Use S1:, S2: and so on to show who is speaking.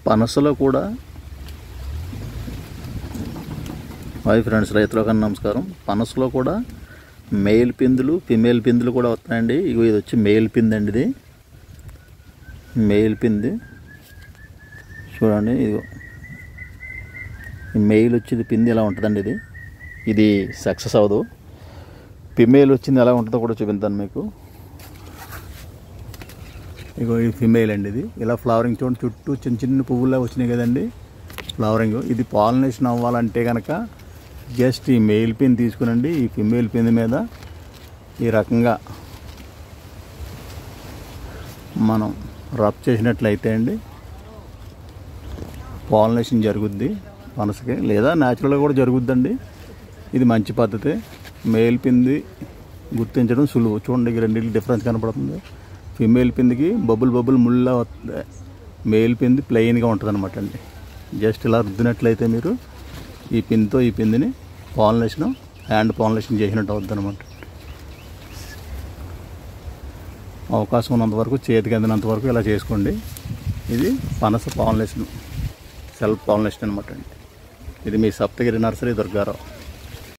S1: పనసలో కూడా hi friends, రైతులకు నమస్కారం. పనసలో కూడా మేల్ పిందులు ఫిమేల్ పిందులు కూడా వస్తున్నాయండి. ఇది వచ్చి మేల్ పింది అండి. ఇది మేల్ పింది చూడండి. ఇదిగో మెయిల్ వచ్చింది పింది ఎలా ఉంటుందండి. ఇది సక్సెస్ అవ్వదు. ఫిమేల్ వచ్చింది ఎలా ఉంటుందో కూడా చూపిస్తాను మీకు. ఇగో ఇది ఫిమేల్ అండి. ఇది ఇలా ఫ్లవరింగ్ చూడండి, చుట్టూ చిన్న చిన్న పువ్వులా వచ్చినాయి కదండి ఫ్లవరింగ్. ఇది పాలినేషన్ అవ్వాలంటే కనుక జస్ట్ ఈ మెయిల్ పిన్ తీసుకునండి, ఈ ఫిమేల్ పిన్ మీద ఈ రకంగా మనం రబ్ చేసినట్లయితే అండి పాలినేషన్ జరుగుద్ది పనసకి, లేదా న్యాచురల్గా కూడా జరుగుద్దండి. ఇది మంచి పద్ధతి. మెయిల్ పింది గుర్తించడం సులువు. చూడండి, రెండింటికి డిఫరెన్స్ కనపడుతుంది. ఫిమేల్ పిందికి బబుల్ ముళ్ళ వస్తుంది, మెయిల్ పింది ప్లెయిన్గా ఉంటుంది అనమాట అండి. జస్ట్ ఇలా రుద్దినట్లయితే మీరు ఈ పిన్తో ఈ పిందిని పాలినేషన్ హ్యాండ్ పాలినేషన్ చేసినట్టు అవుతుంది అనమాట. అవకాశం ఉన్నంతవరకు, చేతికి అందినంతవరకు ఇలా చేసుకోండి. ఇది పనస పాలినేషన్, సెల్ఫ్ పాలినేషన్ అనమాట అండి. ఇది మీ సప్తగిరి నర్సరీ, దుర్గారావు.